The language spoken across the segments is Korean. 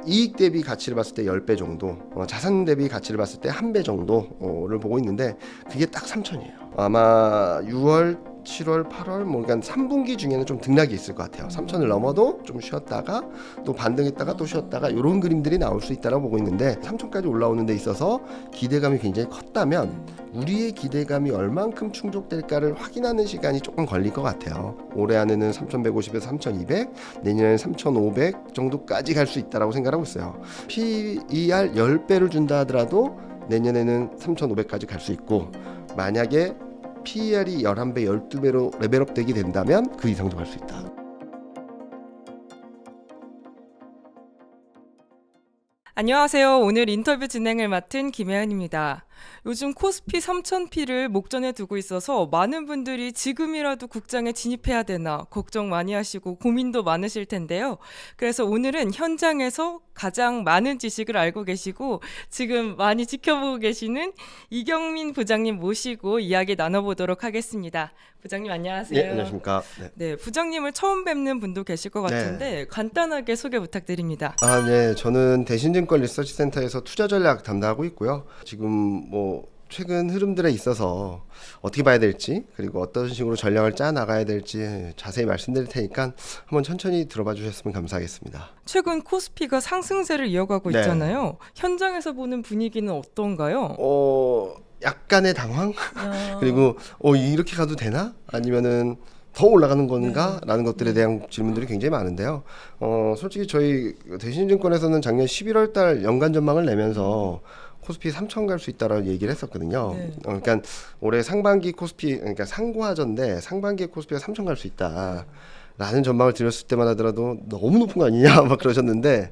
이익 대비 가치를 봤을 때 10배 정도, 자산 대비 가치를 봤을 때 1배 정도를 보고 있는데 그게 딱 3천이에요. 아마 6월 7월, 8월 뭐 그러니까 3분기 중에는 좀 등락이 있을 것 같아요. 3천을 넘어도 좀 쉬었다가 또 반등했다가 또 쉬었다가 이런 그림들이 나올 수 있다고 보고 있는데 3천까지 올라오는 데 있어서 기대감이 굉장히 컸다면 우리의 기대감이 얼만큼 충족될까를 확인하는 시간이 조금 걸릴 것 같아요. 올해 안에는 3,150에서 3,200, 내년에는 3,500 정도까지 갈 수 있다고 생각하고 있어요. PER 10배를 준다 하더라도 내년에는 3,500까지 갈 수 있고, 만약에 PER이 11배, 12배로 레벨업 되게 된다면 그 이상도 갈 수 있다. 안녕하세요. 오늘 인터뷰 진행을 맡은 김혜은입니다. 요즘 코스피 3000P를 목전에 두고 있어서 많은 분들이 지금이라도 국장에 진입해야 되나 걱정 많이 하시고 고민도 많으실 텐데요. 그래서 오늘은 현장에서 가장 많은 지식을 알고 계시고 지금 많이 지켜보고 계시는 이경민 부장님 모시고 이야기 나눠보도록 하겠습니다. 부장님 안녕하세요. 네, 안녕하십니까. 네, 부장님을 처음 뵙는 분도 계실 것 같은데 간단하게 소개 부탁드립니다. 네, 저는 대신증권 리서치센터에서 투자 전략 담당하고 있고요. 지금 뭐 최근 흐름들에 있어서 어떻게 봐야 될지, 그리고 어떤 식으로 전략을 짜 나가야 될지 자세히 말씀드릴 테니까 한번 천천히 들어봐 주셨으면 감사하겠습니다. 최근 코스피가 상승세를 이어가고 네. 있잖아요. 현장에서 보는 분위기는 어떤가요? 약간의 당황? 그리고 이렇게 가도 되나? 아니면은 더 올라가는 건가? 라는 것들에 대한 질문들이 굉장히 많은데요. 솔직히 저희 대신증권에서는 작년 11월 달 연간 전망을 내면서 코스피 3천 갈 수 있다라는 얘기를 했었거든요. 네. 그러니까 올해 상반기 코스피, 그러니까 상고하전데 상반기에 코스피가 3천 갈 수 있다 라는 전망을 드렸을 때만 하더라도 너무 높은 거 아니냐 막 그러셨는데,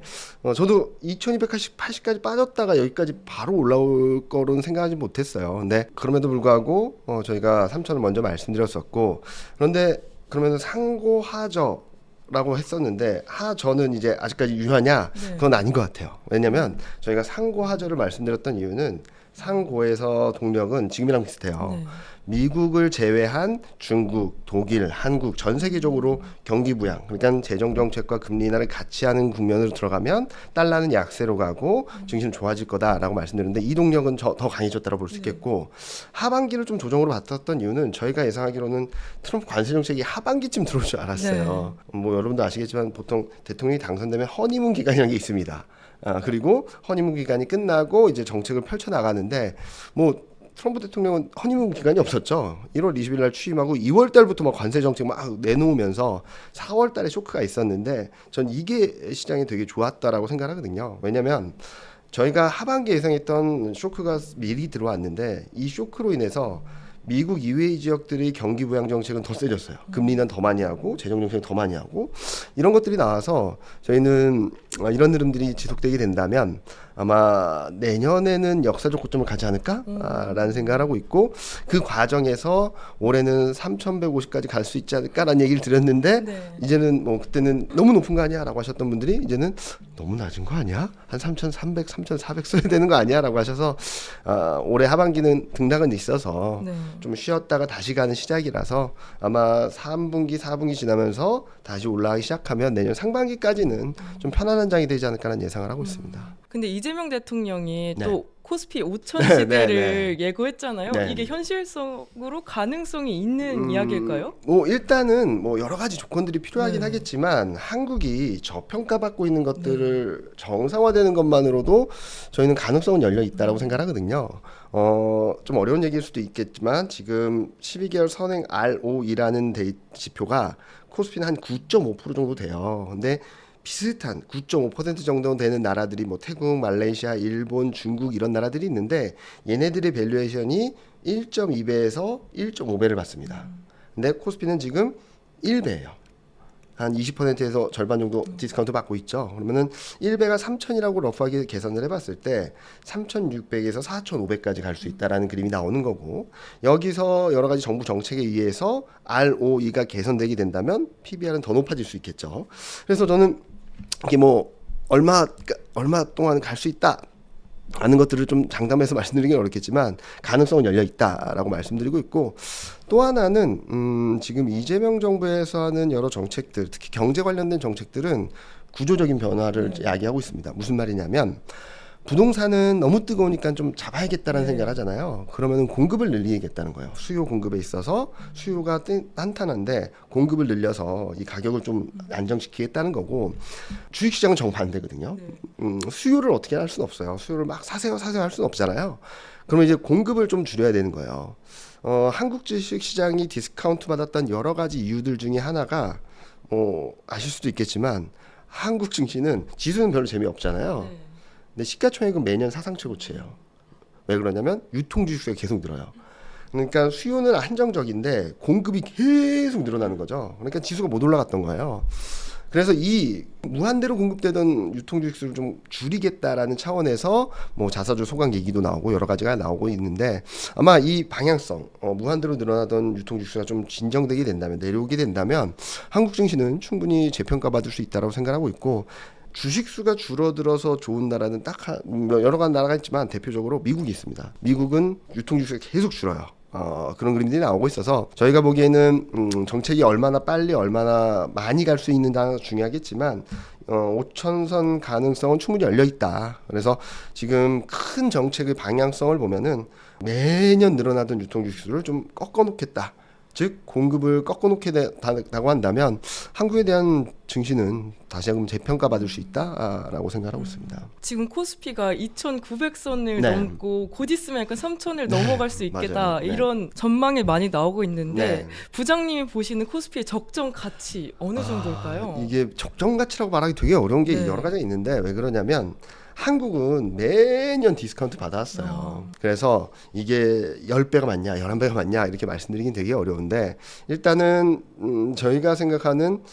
저도 2280까지 빠졌다가 여기까지 바로 올라올 거로는 생각하지 못했어요. 근데 그럼에도 불구하고 저희가 3천을 먼저 말씀드렸었고, 그런데 그러면 상고하저 라고 했었는데 하저는 이제 아직까지 유효하냐? 그건 아닌 것 같아요. 왜냐면 저희가 상고하저를 말씀드렸던 이유는 상고에서 동력은 지금이랑 비슷해요. 네. 미국을 제외한 중국, 독일, 한국 전 세계적으로 경기 부양, 그러니까 재정 정책과 금리 인하를 같이 하는 국면으로 들어가면 달러는 약세로 가고 증시는 좋아질 거다라고 말씀드렸는데, 이 동력은 더 강해졌다고 볼 수 있겠고, 하반기를 좀 조정으로 봤었던 이유는 저희가 예상하기로는 트럼프 관세 정책이 하반기쯤 들어올 줄 알았어요. 뭐 여러분도 아시겠지만 보통 대통령이 당선되면 허니문 기간이라는 게 있습니다. 그리고 허니문 기간이 끝나고 이제 정책을 펼쳐 나가는데, 뭐 트럼프 대통령은 허니문 기간이 없었죠. 1월 20일 날 취임하고 2월 달부터 막 관세 정책 막 내놓으면서 4월 달에 쇼크가 있었는데, 전 이게 시장이 되게 좋았다라고 생각하거든요. 왜냐면 저희가 하반기에 예상했던 쇼크가 미리 들어왔는데, 이 쇼크로 인해서 미국 이외의 지역들의 경기 부양 정책은 더 세졌어요. 금리 인하는 더 많이 하고 재정 정책은 더 많이 하고, 이런 것들이 나와서 저희는 이런 흐름들이 지속되게 된다면 아마 내년에는 역사적 고점을 가지 않을까? 라는 생각을 하고 있고, 그 과정에서 올해는 3,150까지 갈 수 있지 않을까라는 얘기를 드렸는데, 이제는 뭐 그때는 너무 높은 거 아니야? 라고 하셨던 분들이 이제는 너무 낮은 거 아니야? 한 3,300, 3,400 써야 되는 거 아니야? 라고 하셔서 올해 하반기는 등락은 있어서 좀 쉬었다가 다시 가는 시작이라서 아마 3분기, 4분기 지나면서 다시 올라가기 시작하면 내년 상반기까지는 좀 편안한 장이 되지 않을까라는 예상을 하고 있습니다. 근데 이재명 대통령이 네. 또 코스피 5천 시대를 네. 예고했잖아요. 네. 이게 현실적으로 가능성이 있는 이야기일까요? 뭐 일단은 뭐 여러 가지 조건들이 필요하긴 하겠지만, 한국이 저평가받고 있는 것들을 정상화되는 것만으로도 저희는 가능성은 열려 있다라고 생각하거든요. 좀 어려운 얘기일 수도 있겠지만 지금 12개월 선행 ROE라는 지표가 코스피는 한 9.5% 정도 돼요. 근데 비슷한 9.5% 정도 되는 나라들이 뭐 태국, 말레이시아, 일본, 중국 이런 나라들이 있는데, 얘네들의 밸류에이션이 1.2배에서 1.5배를 받습니다. 근데 코스피는 지금 1배예요. 한 20%에서 절반 정도 디스카운트 받고 있죠. 그러면은 1배가 3,000이라고 러프하게 계산을 해봤을 때 3,600에서 4,500까지 갈 수 있다라는 그림이 나오는 거고, 여기서 여러 가지 정부 정책에 의해서 ROE가 개선되게 된다면 PBR은 더 높아질 수 있겠죠. 그래서 저는 이게 뭐 얼마 동안 갈 수 있다 하는 것들을 좀 장담해서 말씀드리긴 어렵겠지만 가능성은 열려 있다라고 말씀드리고 있고, 또 하나는 지금 이재명 정부에서 하는 여러 정책들, 특히 경제 관련된 정책들은 구조적인 변화를 야기하고 있습니다. 무슨 말이냐면 부동산은 너무 뜨거우니까 좀 잡아야겠다는 생각을 하잖아요. 그러면 공급을 늘리겠다는 거예요. 수요 공급에 있어서 수요가 탄탄한데 공급을 늘려서 이 가격을 좀 안정시키겠다는 거고, 주식시장은 정반대거든요. 수요를 어떻게 할 수는 없어요. 수요를 막 사세요 할 수는 없잖아요. 그러면 이제 공급을 좀 줄여야 되는 거예요. 한국 주식시장이 디스카운트 받았던 여러 가지 이유들 중에 하나가 아실 수도 있겠지만 한국 증시는 지수는 별로 재미없잖아요. 근데 시가총액은 매년 사상 최고치예요. 왜 그러냐면 유통 주식수가 계속 늘어요. 그러니까 수요는 한정적인데 공급이 계속 늘어나는 거죠. 그러니까 지수가 못 올라갔던 거예요. 그래서 이 무한대로 공급되던 유통 주식수를 좀 줄이겠다라는 차원에서 뭐 자사주 소강 얘기도 나오고 여러 가지가 나오고 있는데, 아마 이 방향성, 무한대로 늘어나던 유통 주식수가 좀 진정되게 된다면, 내려오게 된다면 한국 증시는 충분히 재평가 받을 수 있다고 생각하고 있고, 주식수가 줄어들어서 좋은 나라는 여러 가지 나라가 있지만 대표적으로 미국이 있습니다. 미국은 유통주식수가 계속 줄어요. 그런 그림들이 나오고 있어서 저희가 보기에는 정책이 얼마나 빨리 얼마나 많이 갈 수 있는가 중요하겠지만 5천선 가능성은 충분히 열려 있다. 그래서 지금 큰 정책의 방향성을 보면은 매년 늘어나던 유통주식수를 좀 꺾어놓겠다. 즉 공급을 꺾어놓겠다고 한다면 한국에 대한 증시는 다시 한번 재평가 받을 수 있다라고 생각하고 있습니다. 지금 코스피가 2,900선을 네. 넘고 곧 있으면 약간 3,000을 넘어갈 수 있겠다, 맞아요. 네. 이런 전망이 많이 나오고 있는데 네. 부장님이 보시는 코스피의 적정 가치 어느 정도일까요? 이게 적정 가치라고 말하기 되게 어려운 게 네. 여러 가지가 있는데, 왜 그러냐면 한국은 매년 디스카운트 받아왔어요. 그래서 이게 10배가 맞냐 11배가 맞냐 이렇게 말씀드리긴 되게 어려운데, 일단은 저희가 생각하는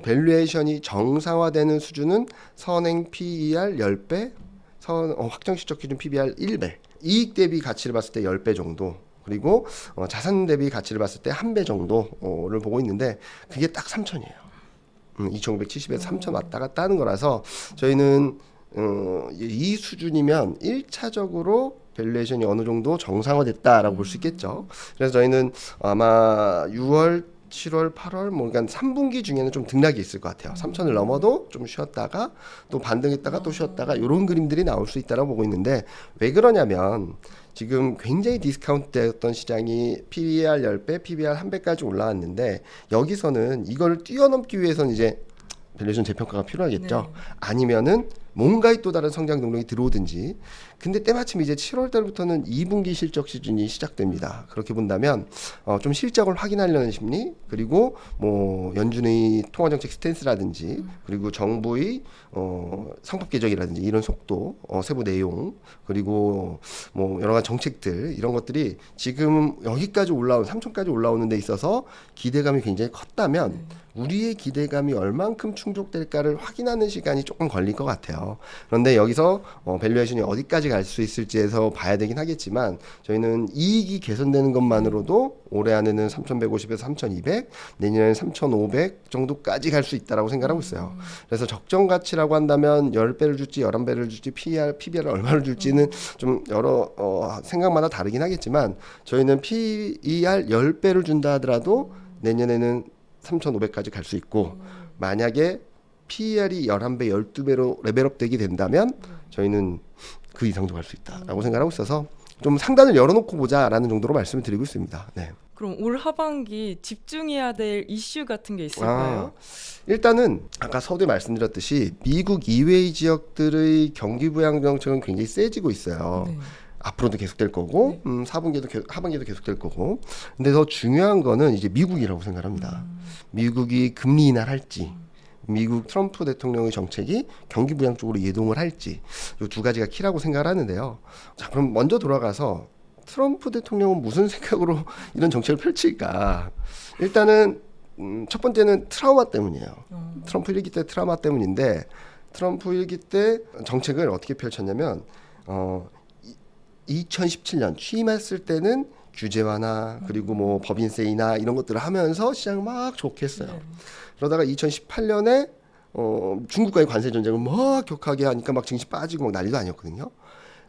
밸류에이션이 정상화되는 수준은 선행 PER 10배, 확정시적 기준 PBR 1배, 이익 대비 가치를 봤을 때 10배 정도, 그리고 자산 대비 가치를 봤을 때 1배 정도를 보고 있는데, 그게 딱 3,000이에요. 2,970에서 3,000 왔다 갔다 하는 거라서 저희는 이 수준이면 1차적으로 밸류에이션이 어느 정도 정상화됐다라고 볼 수 있겠죠. 그래서 저희는 아마 6월, 7월, 8월 뭐 그러니까 3분기 중에는 좀 등락이 있을 것 같아요. 3천을 넘어도 좀 쉬었다가 또 반등했다가 또 쉬었다가 이런 그림들이 나올 수 있다고 보고 있는데, 왜 그러냐면 지금 굉장히 디스카운트 되었던 시장이 PBR 10배, PBR 1배까지 올라왔는데, 여기서는 이걸 뛰어넘기 위해서는 이제 밸류에이션 재평가가 필요하겠죠. 아니면은 뭔가의 또 다른 성장 동력이 들어오든지. 근데 때마침 이제 7월 달부터는 2분기 실적 시즌이 시작됩니다. 그렇게 본다면 좀 실적을 확인하려는 심리, 그리고 뭐 연준의 통화정책 스탠스라든지, 그리고 정부의 상법 개정이라든지 이런 속도, 세부 내용, 그리고 뭐 여러 가지 정책들, 이런 것들이 지금 여기까지 올라온 3천까지 올라오는 데 있어서 기대감이 굉장히 컸다면 우리의 기대감이 얼만큼 충족될까를 확인하는 시간이 조금 걸릴 것 같아요. 그런데 여기서 밸류에이션이 어디까지 갈 수 있을지에서 봐야 되긴 하겠지만, 저희는 이익이 개선되는 것만으로도 올해 안에는 3,150에서 3,200, 내년에는 3,500 정도까지 갈 수 있다라고 생각하고 있어요. 그래서 적정 가치라고 한다면 10배를 줄지 11배를 줄지 PBR을 얼마를 줄지는 좀 여러 생각마다 다르긴 하겠지만, 저희는 PER 10배를 준다 하더라도 내년에는 3,500까지 갈 수 있고, 만약에 PER이 11배, 12배로 레벨업 되게 된다면 저희는 그 이상도 갈 수 있다라고 생각하고 있어서 좀 상단을 열어놓고 보자라는 정도로 말씀을 드리고 있습니다. 네. 그럼 올 하반기 집중해야 될 이슈 같은 게 있을까요? 일단은 아까 서두에 말씀드렸듯이 미국 이외의 지역들의 경기 부양 정책은 굉장히 세지고 있어요. 앞으로도 계속될 거고, 4분기에도 하반기에도 계속될 거고. 근데 더 중요한 거는 이제 미국이라고 생각합니다. 미국이 금리 인하할지, 미국 트럼프 대통령의 정책이 경기 부양 쪽으로 이동을 할지, 이 두 가지가 키라고 생각을 하는데요. 자, 그럼 먼저 돌아가서 트럼프 대통령은 무슨 생각으로 이런 정책을 펼칠까? 일단은 첫 번째는 트라우마 때문이에요. 트럼프 1기 때 트라우마 때문인데, 트럼프 1기 때 정책을 어떻게 펼쳤냐면 2017년 취임했을 때는 규제 완화, 그리고 뭐 법인세 인하 이런 것들을 하면서 시장을 막 좋게 했어요. 그러다가 2018년에 중국과의 관세 전쟁을 막 격하게 하니까 막 증시 빠지고 막 난리도 아니었거든요.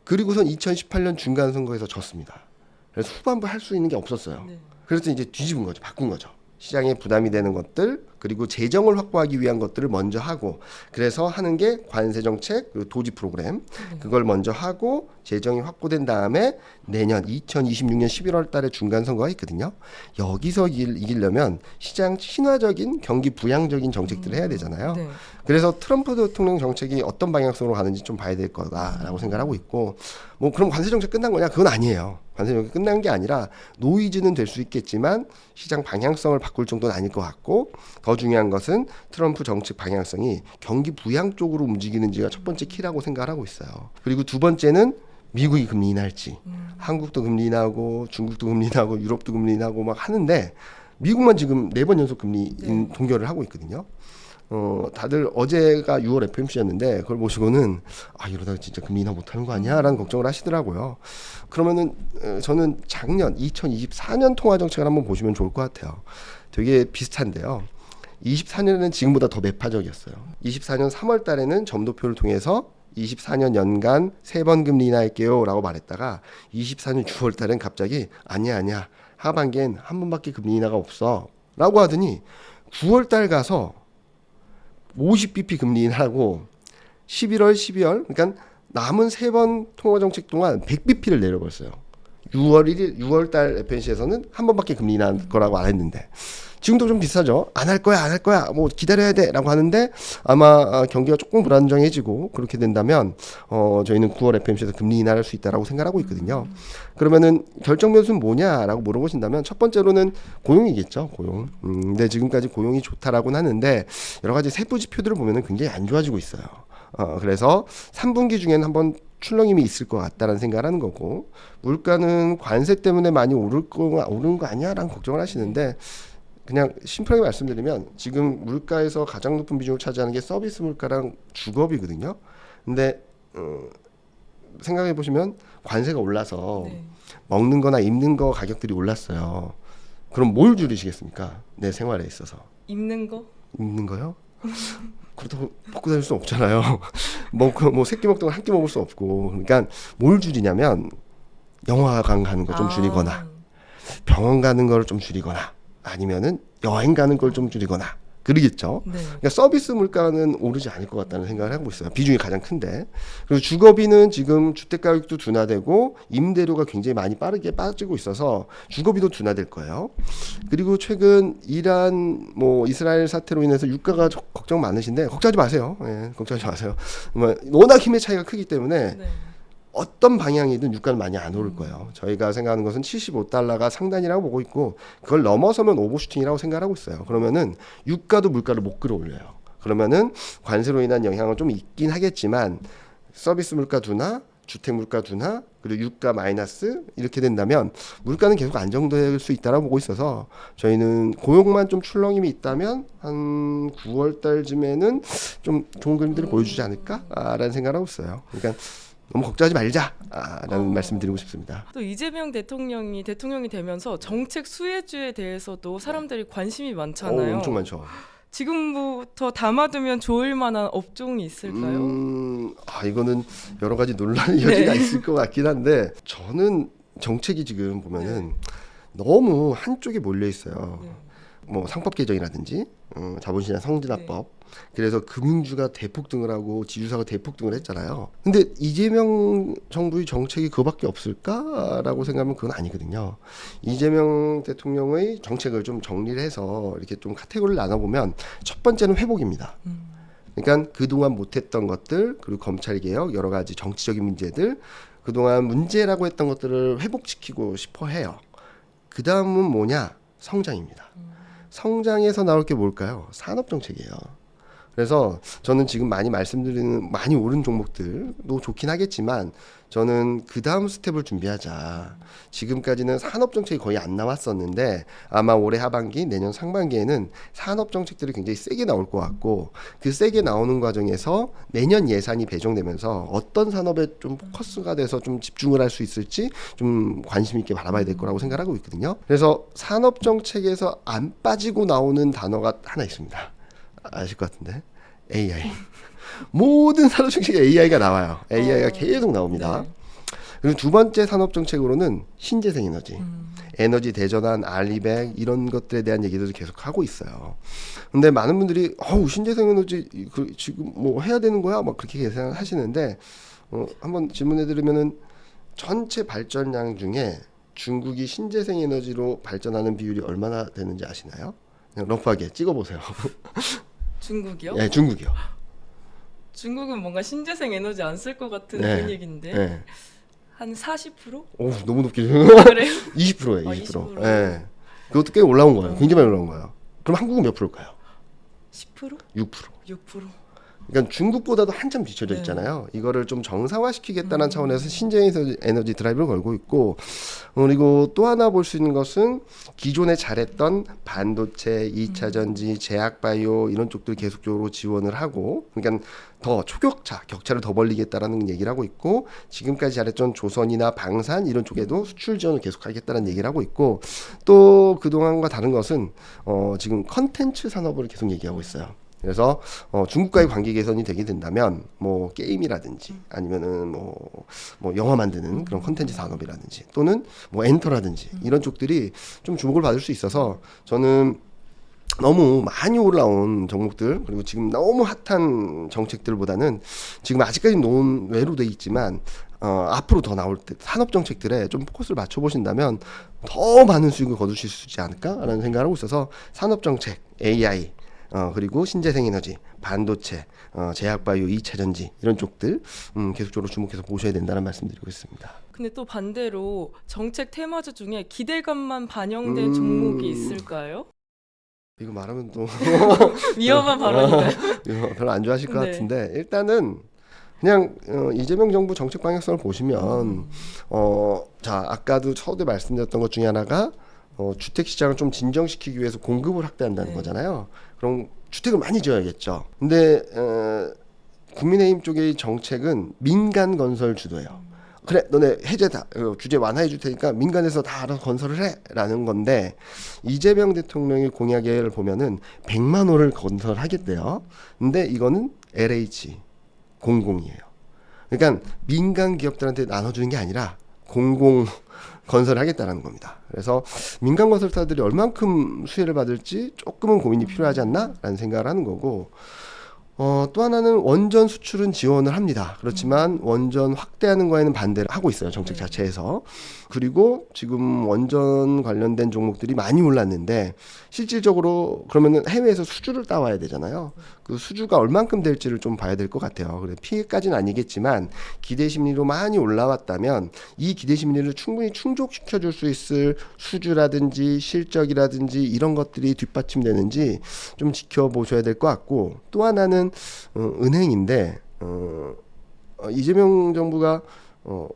그리고선 2018년 중간 선거에서 졌습니다. 그래서 후반부 할 수 있는 게 없었어요. 그래서 이제 뒤집은 거죠. 바꾼 거죠. 시장에 부담이 되는 것들, 그리고 재정을 확보하기 위한 것들을 먼저 하고 그래서 하는 게 관세 정책 그리고 도지 프로그램 그걸 먼저 하고 재정이 확보된 다음에 내년 2026년 11월 달에 중간 선거가 있거든요. 여기서 이기려면 시장 친화적인 경기 부양적인 정책들을 해야 되잖아요. 네. 그래서 트럼프 대통령 정책이 어떤 방향성으로 가는지 좀 봐야 될 거다라고 생각하고 있고 뭐 그럼 관세 정책 끝난 거냐? 그건 아니에요. 관세 정책 끝난 게 아니라 노이즈는 될 수 있겠지만 시장 방향성을 바꿀 정도는 아닐 것 같고 더 중요한 것은 트럼프 정책 방향성이 경기 부양 쪽으로 움직이는지가 첫 번째 키라고 생각을 하고 있어요. 그리고 두 번째는 미국이 금리 인하할지 한국도 금리 인하고 중국도 금리 인하고 유럽도 금리 인하고 막 하는데 미국만 지금 4번 연속 금리 동결을 하고 있거든요. 다들 어제가 6월 FMC였는데 그걸 보시고는 이러다가 진짜 금리 인하 못하는 거 아니야? 라는 걱정을 하시더라고요. 그러면은 저는 작년 2024년 통화 정책을 한번 보시면 좋을 것 같아요. 되게 비슷한데요. 24년에는 지금보다 더 매파적이었어요. 24년 3월 달에는 점도표를 통해서 24년 연간 3번 금리 인하할게요 라고 말했다가 24년 6월 달엔 갑자기 아니야 하반기엔 한 번밖에 금리 인하가 없어 라고 하더니 9월 달 가서 50bp 금리 인하고 11월 12월 그러니까 남은 3번 통화 정책 동안 100bp를 내려버렸어요. 6월 1일 6월 달 FNC에서는 한 번밖에 금리 인하할 거라고 안 했는데 지금도 좀 비슷하죠. 안 할 거야 뭐 기다려야 돼라고 하는데 아마 경기가 조금 불안정해지고 그렇게 된다면 저희는 9월 FMC에서 금리 인하할 수 있다라고 생각하고 있거든요. 그러면은 결정 변수는 뭐냐라고 물어보신다면 첫 번째로는 고용이겠죠. 고용. 근데 지금까지 고용이 좋다라고는 하는데 여러 가지 세부 지표들을 보면은 굉장히 안 좋아지고 있어요. 그래서 3분기 중에는 한번 출렁임이 있을 것 같다는 생각을 하는 거고 물가는 관세 때문에 많이 오르는 거 아니야라는 걱정을 하시는데 그냥 심플하게 말씀드리면 지금 물가에서 가장 높은 비중을 차지하는 게 서비스 물가랑 주거비거든요. 근데 생각해 보시면 관세가 올라서 먹는 거나 입는 거 가격들이 올랐어요. 그럼 뭘 줄이시겠습니까? 내 생활에 있어서. 입는 거? 입는 거요? 그렇다고 먹고 다닐 수 없잖아요. 뭐 새끼 먹던 거 한 끼 먹을 수 없고. 그러니까 뭘 줄이냐면 영화관 가는 거 좀 줄이거나 병원 가는 거를 좀 줄이거나 아니면은 여행 가는 걸 좀 줄이거나 그러겠죠. 그러니까 서비스 물가는 오르지 않을 것 같다는 생각을 하고 있어요. 비중이 가장 큰데. 그리고 주거비는 지금 주택 가격도 둔화되고 임대료가 굉장히 많이 빠르게 빠지고 있어서 주거비도 둔화될 거예요. 그리고 최근 이란 뭐 이스라엘 사태로 인해서 유가가 걱정 많으신데 걱정하지 마세요. 걱정하지 마세요. 워낙 힘의 차이가 크기 때문에 어떤 방향이든 유가는 많이 안 오를 거예요. 저희가 생각하는 것은 75달러가 상단이라고 보고 있고 그걸 넘어서면 오버슈팅이라고 생각하고 있어요. 그러면은 유가도 물가를 못 끌어올려요. 그러면은 관세로 인한 영향은 좀 있긴 하겠지만 서비스 물가 둔화, 주택 물가 둔화, 그리고 유가 마이너스 이렇게 된다면 물가는 계속 안정될 수 있다라고 보고 있어서 저희는 고용만 좀 출렁임이 있다면 한 9월 달쯤에는 좀 좋은 그림들을 보여주지 않을까라는 생각을 하고 있어요. 그러니까 너무 걱정하지 말자라는 말씀을 드리고 싶습니다. 또 이재명 대통령이 되면서 정책 수혜주에 대해서도 사람들이 관심이 많잖아요. 엄청 많죠. 지금부터 담아두면 좋을 만한 업종이 있을까요? 이거는 여러 가지 논란의 여지가 있을 것 같긴 한데 저는 정책이 지금 보면은 너무 한쪽에 몰려 있어요. 뭐 상법 개정이라든지 자본시장 성진화법 그래서 금융주가 대폭등을 하고 지주사가 대폭등을 했잖아요. 근데 이재명 정부의 정책이 그거밖에 없을까라고 생각하면 그건 아니거든요. 이재명 대통령의 정책을 좀 정리를 해서 이렇게 좀 카테고리를 나눠보면 첫 번째는 회복입니다. 그러니까 그동안 못했던 것들 그리고 검찰개혁 여러 가지 정치적인 문제들 그동안 문제라고 했던 것들을 회복시키고 싶어 해요. 그 다음은 뭐냐? 성장입니다. 성장에서 나올 게 뭘까요? 산업정책이에요. 그래서 저는 지금 많이 말씀드리는 많이 오른 종목들도 좋긴 하겠지만 저는 그 다음 스텝을 준비하자. 지금까지는 산업정책이 거의 안 나왔었는데 아마 올해 하반기 내년 상반기에는 산업정책들이 굉장히 세게 나올 것 같고 그 세게 나오는 과정에서 내년 예산이 배정되면서 어떤 산업에 좀 포커스가 돼서 좀 집중을 할 수 있을지 좀 관심 있게 바라봐야 될 거라고 생각하고 있거든요. 그래서 산업정책에서 안 빠지고 나오는 단어가 하나 있습니다. 아실 것 같은데 AI 모든 산업 정책에 AI가 나와요. AI가 계속 나옵니다. 그리고 두 번째 산업 정책으로는 신재생 에너지, 에너지 대전환, 알리백 이런 것들에 대한 얘기들도 계속 하고 있어요. 근데 많은 분들이 신재생 에너지 지금 뭐 해야 되는 거야? 막 그렇게 계산하시는데 한번 질문해 드리면은 전체 발전량 중에 중국이 신재생 에너지로 발전하는 비율이 얼마나 되는지 아시나요? 그냥 러프하게 찍어보세요. 중국이요? 네, 중국이요. 중국은 뭔가 신재생 에너지 안 쓸 것 같은 네. 그런 얘기인데 네. 한 40%? 오, 너무 높게. 그래요? 20%예요. 아, 20%. 20%. 네. 그것도 꽤 올라온 거예요. 굉장히 많이 올라온 거예요. 그럼 한국은 몇 프로일까요? 10%? 6%. 6%? 그러니까 중국보다도 한참 뒤쳐져 네. 있잖아요. 이거를 좀 정상화시키겠다는 차원에서 신재생 에너지 드라이브를 걸고 있고, 그리고 또 하나 볼 수 있는 것은 기존에 잘했던 반도체, 2차 전지, 제약 바이오 이런 쪽들 계속적으로 지원을 하고, 그러니까 더 격차를 더 벌리겠다라는 얘기를 하고 있고, 지금까지 잘했던 조선이나 방산 이런 쪽에도 수출 지원을 계속하겠다는 얘기를 하고 있고, 또 그동안과 다른 것은 지금 컨텐츠 산업을 계속 얘기하고 있어요. 그래서 중국과의 관계 개선이 되게 된다면 뭐 게임이라든지 아니면은 뭐 영화 만드는 그런 콘텐츠 산업이라든지 또는 뭐 엔터라든지 이런 쪽들이 좀 주목을 받을 수 있어서 저는 너무 많이 올라온 종목들 그리고 지금 너무 핫한 정책들보다는 지금 아직까지 논외로 돼 있지만 앞으로 더 나올 때 산업 정책들에 좀 포커스를 맞춰 보신다면 더 많은 수익을 거두실 수 있지 않을까라는 생각을 하고 있어서 산업 정책, AI 그리고 신재생 에너지, 반도체, 제약바이오, 2차 전지 이런 쪽들 계속적으로 주목해서 보셔야 된다는 말씀드리고 있습니다. 근데 또 반대로 정책 테마주 중에 기대감만 반영된 종목이 있을까요? 이거 말하면 또 위험한 발언인가요? 이거 별로 안 좋아하실 것 네. 같은데 일단은 그냥 이재명 정부 정책 방향성을 보시면 자 아까도 서두에 말씀드렸던 것 중에 하나가 주택 시장을 좀 진정시키기 위해서 공급을 확대한다는 네. 거잖아요. 그럼 주택을 많이 지어야겠죠. 근데 국민의힘 쪽의 정책은 민간 건설 주도예요. 그래, 너네 해제 다 규제 완화해 줄 테니까 민간에서 다 알아서 건설을 해라는 건데 이재명 대통령의 공약을 보면은 100만 호를 건설하겠대요. 근데 이거는 LH 공공이에요. 그러니까 민간 기업들한테 나눠주는 게 아니라 공공 건설을 하겠다는 겁니다. 그래서 민간 건설사들이 얼만큼 수혜를 받을지 조금은 고민이 필요하지 않나라는 생각을 하는 거고 또 하나는 원전 수출은 지원을 합니다. 그렇지만 원전 확대하는 거에는 반대를 하고 있어요. 정책 자체에서. 그리고 지금 원전 관련된 종목들이 많이 올랐는데 실질적으로 그러면은 해외에서 수주를 따와야 되잖아요. 그 수주가 얼만큼 될지를 좀 봐야 될 것 같아요. 그래 피해까지는 아니겠지만 기대 심리로 많이 올라왔다면 이 기대 심리를 충분히 충족시켜 줄 수 있을 수주라든지 실적이라든지 이런 것들이 뒷받침되는지 좀 지켜보셔야 될 것 같고 또 하나는 은행인데 이재명 정부가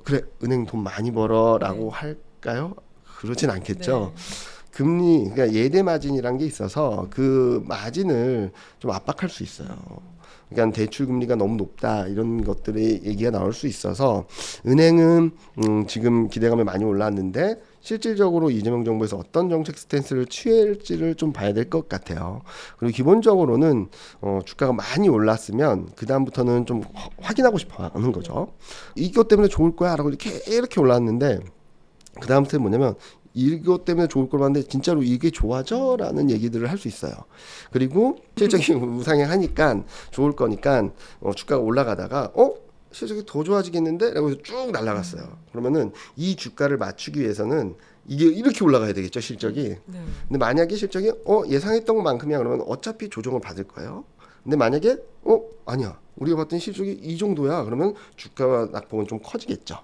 그래 은행 돈 많이 벌어라고 할까요? 그러진 않겠죠. 네. 금리 그러니까 예대 마진이란 게 있어서 그 마진을 좀 압박할 수 있어요. 그러니까 대출 금리가 너무 높다 이런 것들이 얘기가 나올 수 있어서 은행은 지금 기대감이 많이 올랐는데 실질적으로 이재명 정부에서 어떤 정책 스탠스를 취할지를 좀 봐야 될 것 같아요. 그리고 기본적으로는 주가가 많이 올랐으면 그 다음부터는 좀 확인하고 싶어하는 거죠. 이것 때문에 좋을 거야라고 이렇게 올랐는데 그 다음부터는 뭐냐면 이것 때문에 좋을 걸 봤는데 진짜로 이게 좋아져? 라는 얘기들을 할 수 있어요. 그리고 실적이 우상향하니까 좋을 거니까 주가가 올라가다가 실적이 더 좋아지겠는데? 라고 해서 쭉 날아갔어요. 그러면은 이 주가를 맞추기 위해서는 이게 이렇게 올라가야 되겠죠, 실적이. 네. 근데 만약에 실적이 예상했던 것만큼이야 그러면 어차피 조정을 받을 거예요. 근데 만약에 아니야. 우리가 봤던 실적이 이 정도야. 그러면 주가 낙폭은 좀 커지겠죠.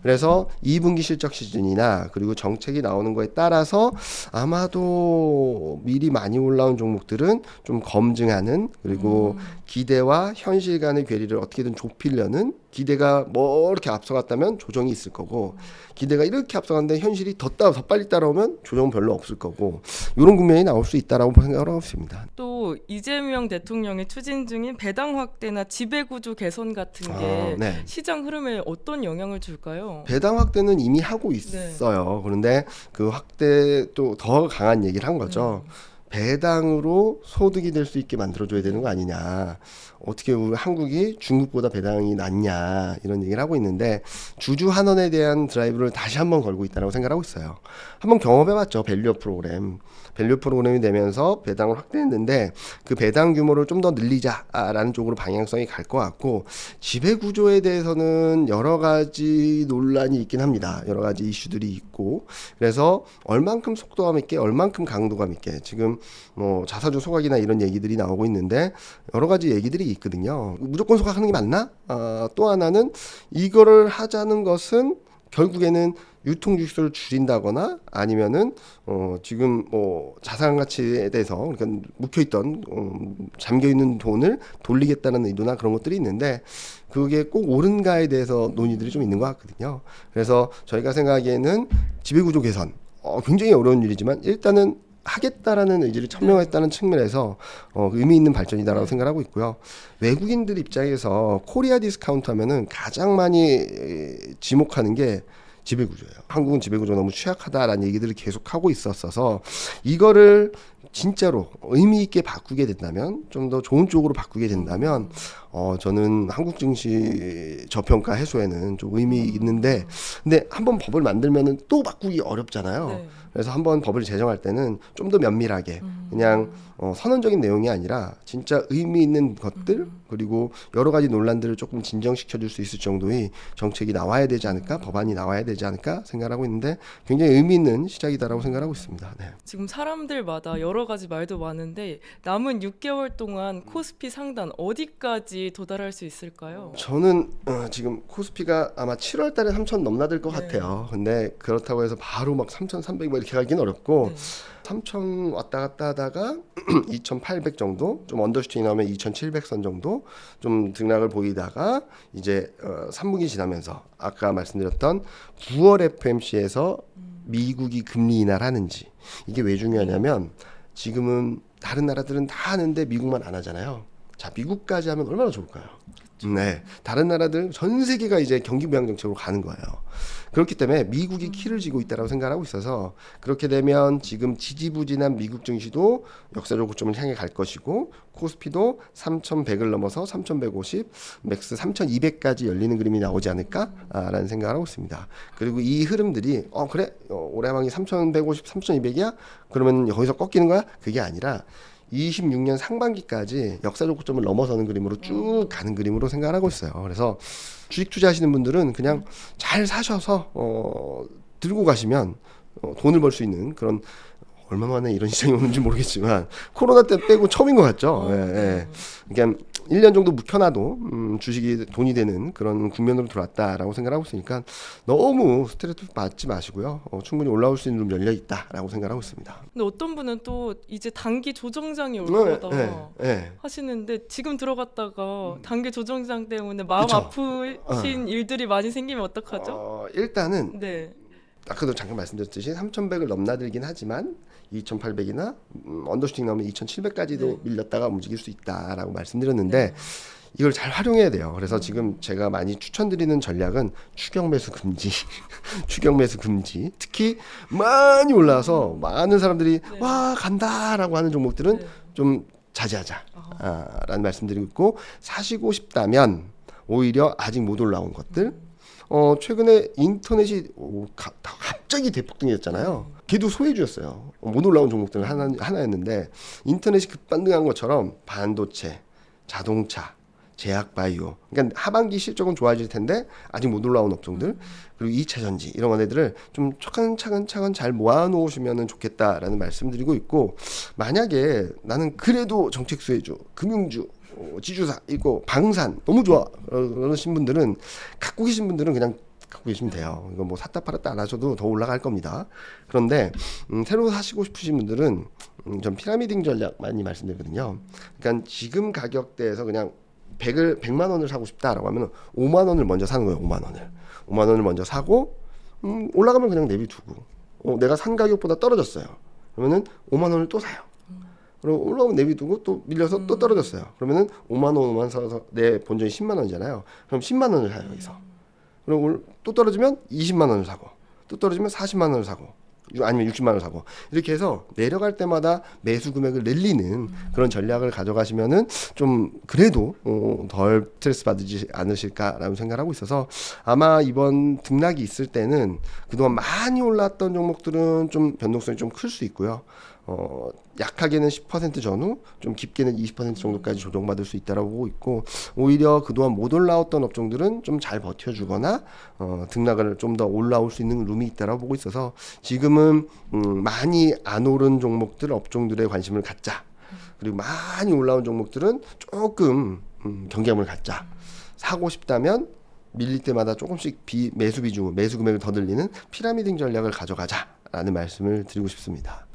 그래서 2분기 실적 시즌이나 그리고 정책이 나오는 거에 따라서 아마도 미리 많이 올라온 종목들은 좀 검증하는 그리고 기대와 현실 간의 괴리를 어떻게든 좁히려는 기대가 뭐 이렇게 앞서갔다면 조정이 있을 거고 기대가 이렇게 앞서갔는데 현실이 더 빨리 따라오면 조정은 별로 없을 거고 이런 국면이 나올 수 있다라고 생각을 하고 있습니다. 또 이재명 대통령이 추진 중인 배당 확대나 지배구조 개선 같은 게 네. 시장 흐름에 어떤 영향을 줄까요? 배당 확대는 이미 하고 있어요. 그런데 그 확대 또 더 강한 얘기를 한 거죠. 배당으로 소득이 될 수 있게 만들어줘야 되는 거 아니냐. 어떻게 우리 한국이 중국보다 배당이 낮냐 이런 얘기를 하고 있는데 주주 환원에 대한 드라이브를 다시 한번 걸고 있다고 생각하고 있어요. 한번 경험해봤죠. 밸류업 프로그램. 밸류 프로그램이 되면서 배당을 확대했는데 그 배당 규모를 좀 더 늘리자라는 쪽으로 방향성이 갈 것 같고 지배 구조에 대해서는 여러 가지 논란이 있긴 합니다. 여러 가지 이슈들이 있고 그래서 얼만큼 속도감 있게 얼만큼 강도감 있게 지금 뭐 자사주 소각이나 이런 얘기들이 나오고 있는데 여러 가지 얘기들이 있거든요. 무조건 소각하는 게 맞나? 또 하나는 이거를 하자는 것은 결국에는 유통 주식수를 줄인다거나 아니면은 지금 뭐 자산 가치에 대해서 그러니까 묵혀 있던 잠겨 있는 돈을 돌리겠다는 의도나 그런 것들이 있는데 그게 꼭 옳은가에 대해서 논의들이 좀 있는 것 같거든요. 그래서 저희가 생각하기에는 지배구조 개선 굉장히 어려운 일이지만 일단은 하겠다라는 의지를 천명했다는 측면에서 의미 있는 발전이다라고 생각하고 있고요. 외국인들 입장에서 코리아 디스카운트 하면은 가장 많이 지목하는 게 지배구조예요. 한국은 지배구조 너무 취약하다라는 얘기들을 계속 하고 있었어서 이거를 진짜로 의미 있게 바꾸게 된다면 좀 더 좋은 쪽으로 바꾸게 된다면 저는 한국 증시 저평가 해소에는 좀 의미 있는데 근데 한번 법을 만들면은 또 바꾸기 어렵잖아요. 네. 그래서 한번 법을 제정할 때는 좀 더 면밀하게 그냥 선언적인 내용이 아니라 진짜 의미 있는 것들 그리고 여러 가지 논란들을 조금 진정시켜 줄 수 있을 정도의 정책이 나와야 되지 않을까 법안이 나와야 되지 않을까 생각하고 있는데 굉장히 의미 있는 시작이다라고 생각하고 있습니다. 네. 지금 사람들마다 여러 가지 말도 많은데 남은 6개월 동안 코스피 상단 어디까지 도달할 수 있을까요? 저는 지금 코스피가 아마 7월 달에 3,000 넘나들 것 네. 같아요. 근데 그렇다고 해서 바로 막 3,300 뭐 이렇게 가긴 어렵고 네. 3,000 왔다 갔다 하다가 2,800 정도 좀 언더슈팅이 나오면 2,700선 정도 좀 등락을 보이다가 이제 3분기 지나면서 아까 말씀드렸던 9월 FMC에서 미국이 금리 인하를 하는지 이게 왜 중요하냐면 지금은 다른 나라들은 다 하는데 미국만 안 하잖아요. 자, 미국까지 하면 얼마나 좋을까요? 네, 다른 나라들 전 세계가 이제 경기 부양 정책으로 가는 거예요. 그렇기 때문에 미국이 키를 쥐고 있다라고 생각하고 있어서 그렇게 되면 지금 지지부진한 미국 증시도 역사적 고점을 향해 갈 것이고 코스피도 3,100을 넘어서 3,150, 맥스 3,200까지 열리는 그림이 나오지 않을까라는 생각을 하고 있습니다. 그리고 이 흐름들이 그래 올해망이 3,150, 3,200이야? 그러면 여기서 꺾이는 거야? 그게 아니라 26년 상반기까지 역사적 고점을 넘어서는 그림으로 쭉 가는 그림으로 생각을 하고 있어요. 그래서 주식 투자하시는 분들은 그냥 잘 사셔서 들고 가시면 돈을 벌 수 있는 그런 얼마 만에 이런 시장이 오는지 모르겠지만 코로나 때 빼고 처음인 것 같죠. 예, 예. 그러니까 1년 정도 묵혀놔도 주식이 돈이 되는 그런 국면으로 들어왔다라고 생각하고 있으니까 너무 스트레스 받지 마시고요. 충분히 올라올 수 있는 룸 열려 있다라고 생각하고 있습니다. 근데 어떤 분은 또 이제 단기 조정장이 올 네, 거다 네, 네. 하시는데 지금 들어갔다가 단기 조정장 때문에 마음 그쵸. 아프신 일들이 많이 생기면 어떡하죠? 일단은 네. 아까도 잠깐 말씀드렸듯이 3,100을 넘나들긴 하지만 2,800이나 언더슈팅 나오면 2,700까지도 네. 밀렸다가 움직일 수 있다라고 말씀드렸는데 이걸 잘 활용해야 돼요. 그래서 지금 제가 많이 추천드리는 전략은 추격 매수 금지, 추격 매수 금지. 특히 많이 올라와서 많은 사람들이 네. 와 간다라고 하는 종목들은 네. 좀 자제하자라는 말씀드리고 있고 사시고 싶다면 오히려 아직 못 올라온 것들. 최근에 인터넷이 갑자기 대폭등했잖아요. 걔도 소외주였어요. 못 올라온 종목들은 하나였는데 인터넷이 급반등한 것처럼 반도체, 자동차, 제약바이오. 그러니까 하반기 실적은 좋아질 텐데 아직 못 올라온 업종들 그리고 2차 전지 이런 애들을 좀 차근차근 잘 모아놓으시면 좋겠다라는 말씀드리고 있고 만약에 나는 그래도 정책 수혜주, 금융주 지주사 있고 방산 너무 좋아 그러신 분들은 갖고 계신 분들은 그냥 갖고 계시면 돼요. 이거 뭐 샀다 팔았다 안 하셔도 더 올라갈 겁니다. 그런데 새로 사시고 싶으신 분들은 좀 피라미딩 전략 많이 말씀드리거든요. 그러니까 지금 가격대에서 그냥 100만 원을 사고 싶다라고 하면 5만 원을 먼저 사는 거예요. 5만 원을 먼저 사고 올라가면 그냥 내비두고 내가 산 가격보다 떨어졌어요. 그러면은 5만 원을 또 사요. 그럼 올라오면 내비두고 또 밀려서 또 떨어졌어요. 그러면은 5만 원만 사서 내 본전이 10만 원이잖아요. 그럼 10만 원을 사요 여기서. 그럼 또 떨어지면 20만 원을 사고, 또 떨어지면 40만 원을 사고 아니면 60만 원 사고 이렇게 해서 내려갈 때마다 매수 금액을 늘리는 그런 전략을 가져가시면은 좀 그래도 덜 스트레스 받지 않으실까라는 생각을 하고 있어서 아마 이번 등락이 있을 때는 그동안 많이 올랐던 종목들은 좀 변동성이 좀 클 수 있고요. 약하게는 10% 전후, 좀 깊게는 20% 정도까지 조정받을 수 있다라고 보고 있고, 오히려 그동안 못 올라왔던 업종들은 좀 잘 버텨주거나 등락을 좀 더 올라올 수 있는 룸이 있다라고 보고 있어서 지금은 많이 안 오른 종목들, 업종들에 관심을 갖자. 그리고 많이 올라온 종목들은 조금 경계함을 갖자. 사고 싶다면 밀릴 때마다 조금씩 매수 비중, 매수 금액을 더 늘리는 피라미딩 전략을 가져가자라는 말씀을 드리고 싶습니다.